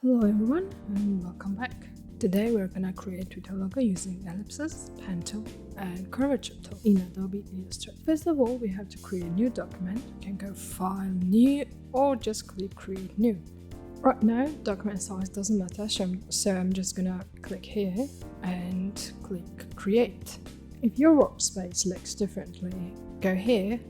Hello everyone and welcome back. Today we're gonna create Twitter logo using Ellipses, Pen Tool and Curvature Tool in Adobe Illustrator. First of all, we have to create a new document. You can go File, New, or just click Create New. Right now, document size doesn't matter, so I'm just gonna click here and click Create. If your workspace looks differently, go here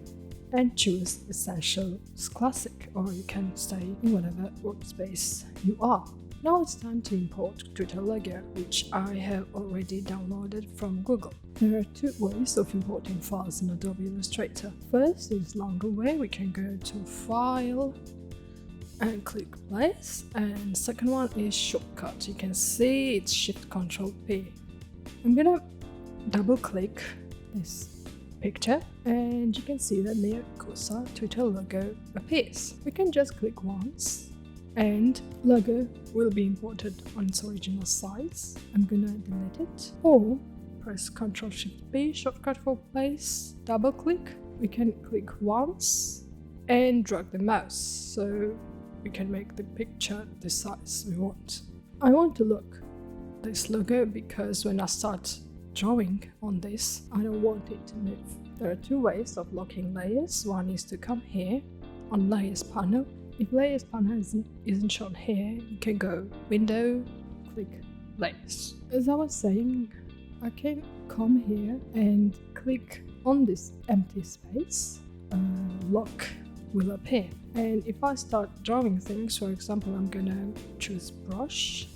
and choose Essentials Classic, or you can stay in whatever workspace you are. Now it's time to import Twitter logo, which I have already downloaded from Google. There are two ways of importing files in Adobe Illustrator. First is longer way. We can go to File and click Place, and second one is shortcut. You can see it's Shift-Control-P. I'm gonna double click this picture and you can see that near cursor Twitter logo appears. We can just click once and logo will be imported on its original size. I'm gonna delete it, or press Ctrl-Shift-B, shortcut for place, double click. We can click once and drag the mouse so we can make the picture the size we want. I want to lock this logo because when I start drawing on this, I don't want it to move. There are two ways of locking layers. One is to come here on Layers panel. If Layers panel isn't shown here, you can go Window, click Layers. As I was saying, I can come here and click on this empty space. Lock will appear. And if I start drawing things, for example, I'm gonna choose brush,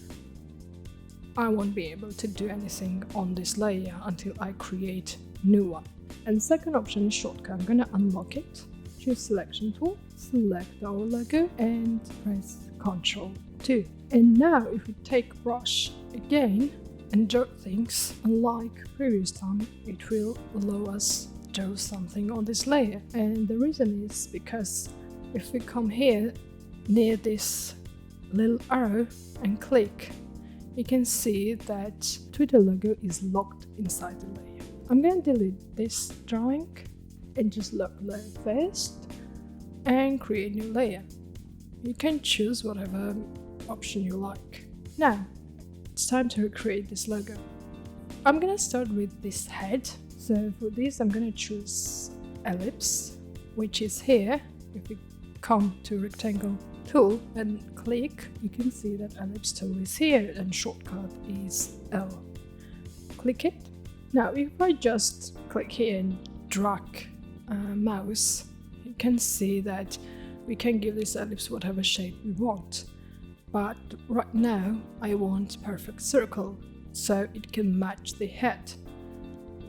I won't be able to do anything on this layer until I create new one. And second option is shortcut. I'm gonna unlock it, choose Selection Tool, select our logo and press Ctrl-2. And now if we take brush again and draw things, unlike previous time, it will allow us to draw something on this layer. And the reason is because if we come here near this little arrow and click, you can see that Twitter logo is locked inside the layer. I'm going to delete this drawing and just lock the layer first and create a new layer. You can choose whatever option you like. Now, it's time to recreate this logo. I'm going to start with this head. So for this, I'm going to choose Ellipse, which is here. If we come to Rectangle Tool and click, you can see that Ellipse Tool is here and shortcut is L. Click it. Now if I just click here and drag mouse, you can see that we can give this ellipse whatever shape we want. But right now I want perfect circle so it can match the head.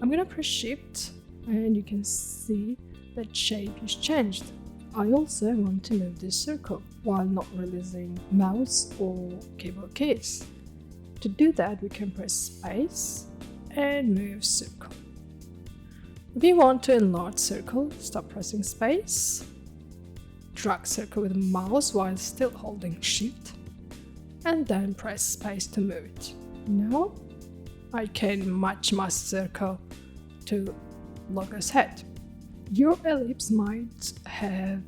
I'm gonna press Shift and you can see that shape is changed. I also want to move this circle while not releasing mouse or keyboard keys. To do that, we can press space and move circle. If you want to enlarge circle, stop pressing space, drag circle with mouse while still holding Shift, and then press space to move it. Now I can match my circle to logo's head. Your ellipse might have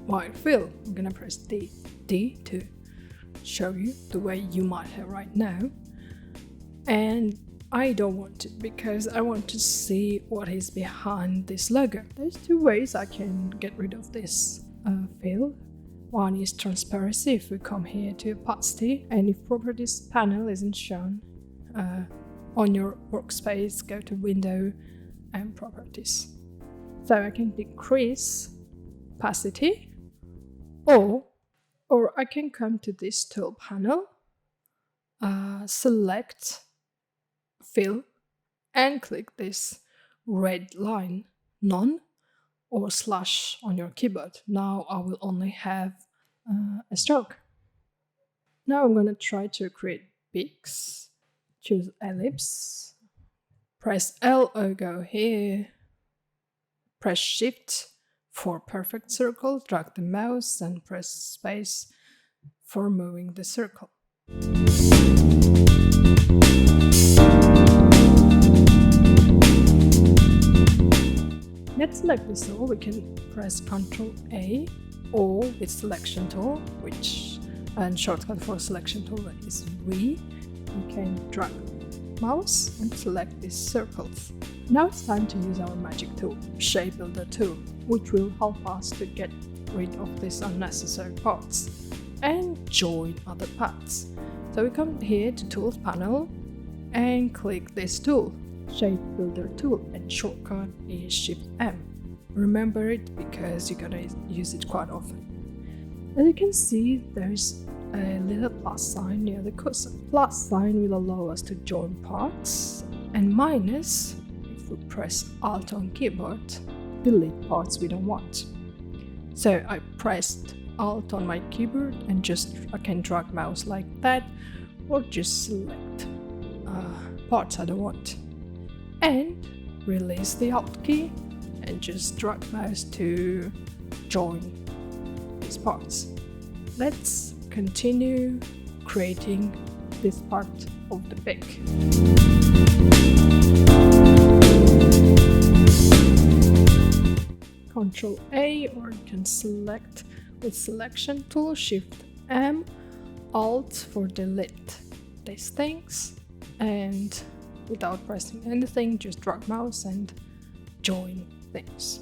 wide fill. I'm gonna press D to show you the way you might have right now. And I don't want it because I want to see what is behind this logo. There's two ways I can get rid of this fill. One is transparency. If we come here to opacity, and if properties panel isn't shown on your workspace, go to Window and Properties. So I can decrease opacity, or I can come to this tool panel, select fill, and click this red line, none, or slash on your keyboard. Now I will only have a stroke. Now I'm going to try to create peaks. Choose ellipse, press L or go here. Press Shift for perfect circle, drag the mouse and press space for moving the circle. Let's select this tool. We can press Ctrl A or with Selection Tool, which and shortcut for selection tool is V. You can drag mouse and select these circles. Now it's time to use our magic tool, Shape Builder tool, which will help us to get rid of these unnecessary parts and join other parts. So we come here to Tools panel and click this tool, Shape Builder tool, and shortcut is Shift M. Remember it because you're gonna use it quite often. As you can see, there's a little plus sign near the cursor. Plus sign will allow us to join parts, and minus, if we press Alt on keyboard, delete parts we don't want. So I pressed Alt on my keyboard and I can drag mouse like that, or just select parts I don't want. And release the Alt key and just drag mouse to join these parts. Let's continue creating this part of the pic. Ctrl A, or you can select with selection tool, Shift M, Alt for delete these things, and without pressing anything, just drag mouse and join things.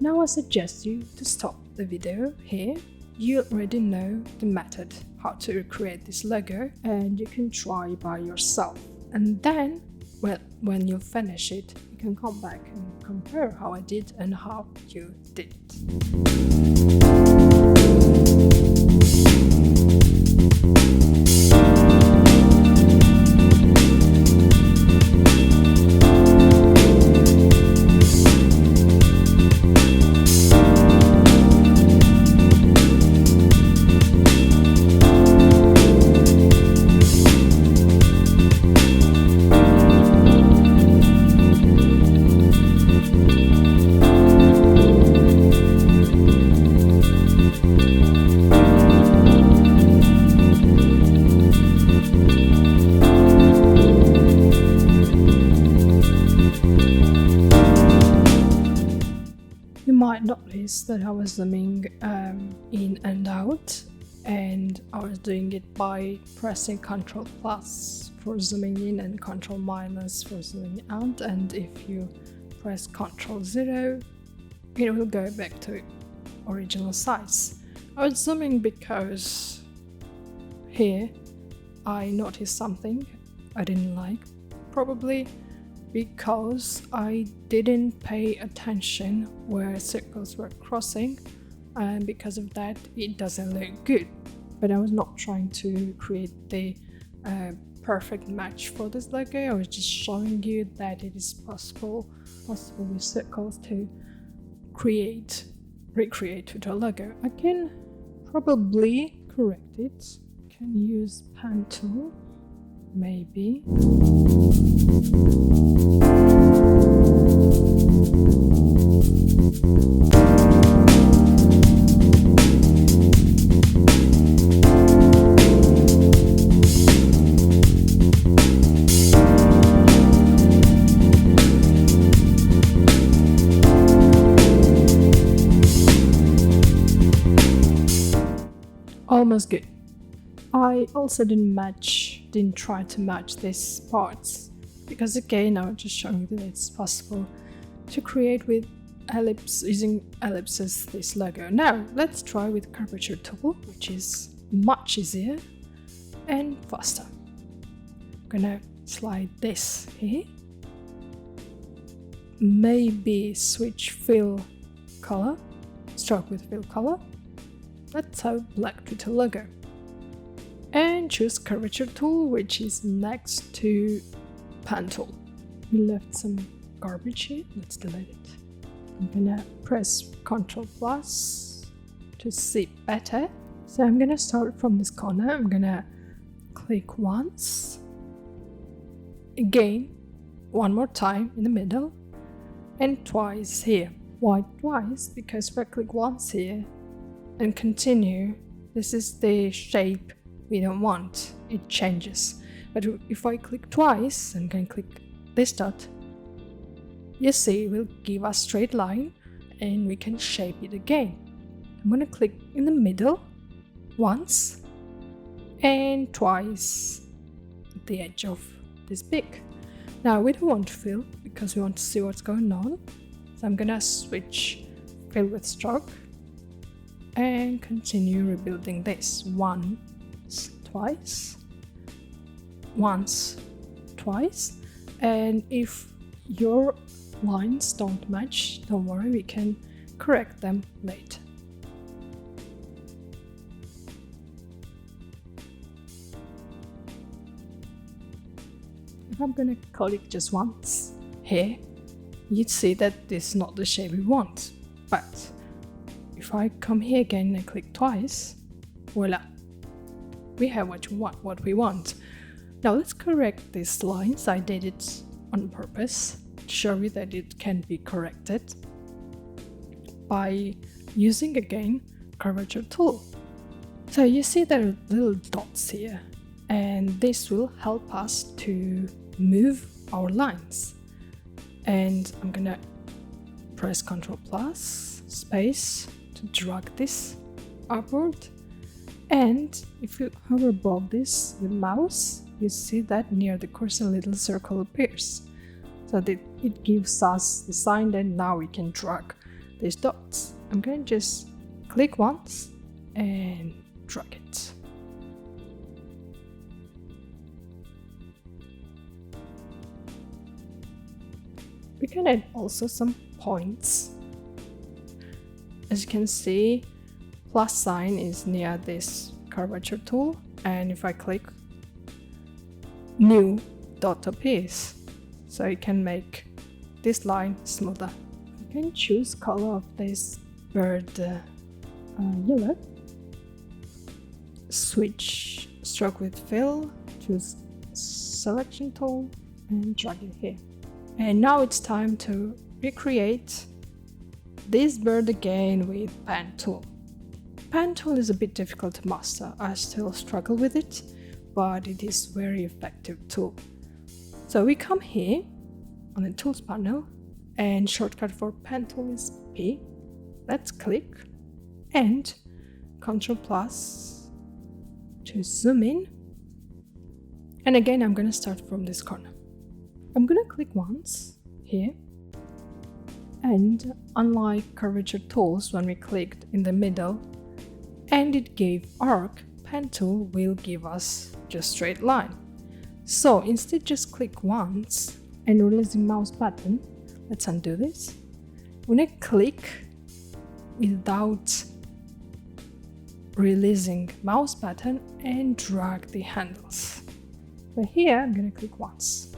Now I suggest you to stop the video here. You already know the method how to create this logo, and you can try by yourself. And then, well, when you finish it, you can come back and compare how I did and how you did it. You might notice that I was zooming in and out, and I was doing it by pressing Ctrl plus for zooming in and Ctrl minus for zooming out, and if you press Ctrl 0, it will go back to original size. I was zooming because here I noticed something I didn't like, probably because I didn't pay attention where circles were crossing, and because of that it doesn't look good. But I was not trying to create the perfect match for this logo. I was just showing you that it is possible with circles to recreate with a logo. I can probably correct it. I can use pen tool, maybe. Almost good. I also didn't try to match these parts, because again I was just showing that it's possible to create with using ellipses this logo. Now let's try with Curvature Tool, which is much easier and faster. I'm gonna slide this here, maybe switch fill color, stroke with fill color. Let's have black Twitter logo. And choose Curvature Tool, which is next to Pen Tool. We left some garbage here, let's delete it. I'm gonna press Ctrl plus to see better. So I'm gonna start from this corner. I'm gonna click once, again, one more time in the middle, and twice here. Why twice? Because if I click once here and continue, this is the shape we don't want, it changes. But if I click twice and can click this dot, you see it will give us straight line and we can shape it again. I'm gonna click in the middle once and twice the edge of this beak. Now we don't want to fill because we want to see what's going on. So I'm gonna switch fill with stroke and continue rebuilding this once, twice, and if your lines don't match, don't worry, we can correct them later. If I'm gonna click just once here, you'd see that this is not the shape we want. But if I come here again and click twice, voila, we have what we want. Now let's correct these lines. I did it on purpose to show you that it can be corrected by using again Curvature Tool. So you see there are little dots here, and this will help us to move our lines. And I'm gonna press Ctrl plus space to drag this upward, and if you hover above this with mouse, you see that near the cursor a little circle appears, so that it gives us the sign that now we can drag these dots. I'm gonna just click once and drag it. We can add also some points. As you can see, plus sign is near this curvature tool, and if I click, new dot appears, so you can make this line smoother. You can choose color of this bird yellow, switch stroke with fill, choose selection tool and drag it here. And now it's time to recreate this bird again with pen tool. Pen tool is a bit difficult to master. I still struggle with it, but it is very effective tool. So we come here on the tools panel, and shortcut for pen tool is P. Let's click and Ctrl plus to zoom in. And again, I'm going to start from this corner. I'm going to click once here, and unlike curvature tools, when we clicked in the middle and it gave arc, pen tool will give us just straight line. So instead, just click once and releasing mouse button. Let's undo this. When I click without releasing mouse button and drag the handles. But here I'm going to click once.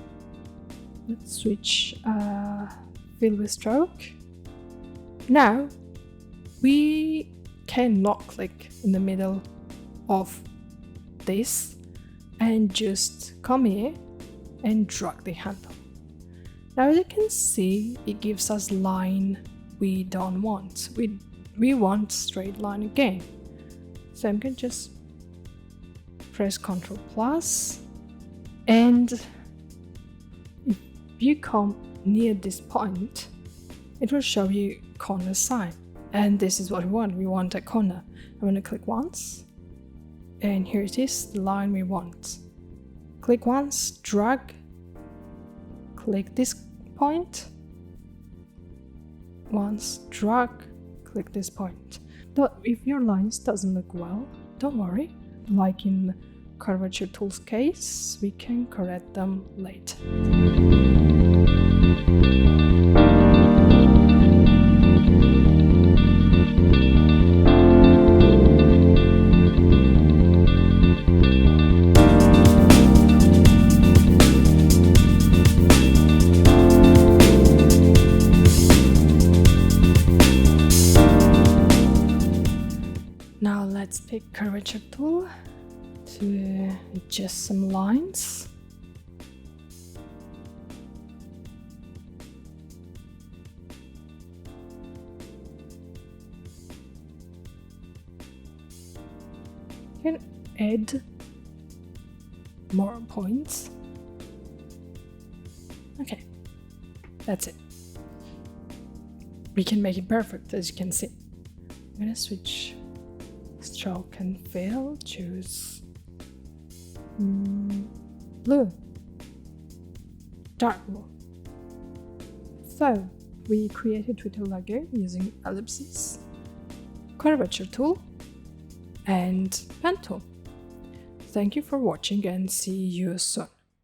Let's switch fill with stroke. Now we cannot click in the middle of this and just come here and drag the handle. Now as you can see, it gives us line we don't want. We want straight line again. So I'm going to just press Ctrl plus, and if you come near this point, it will show you corner sign, and this is what we want. We want a corner. I'm going to click once, and here it is, the line we want. Click once, drag, click this point, once, drag, click this point. If your lines doesn't look well, don't worry. Like in Curvature Tool's case, we can correct them later. Now let's pick Curvature Tool to adjust some lines. You can add more points. Okay, that's it. We can make it perfect, as you can see. I'm gonna switch stroke and fill, choose blue, dark blue. So we created Twitter logo using Ellipses, Curvature Tool, and Pen Tool. Thank you for watching and see you soon.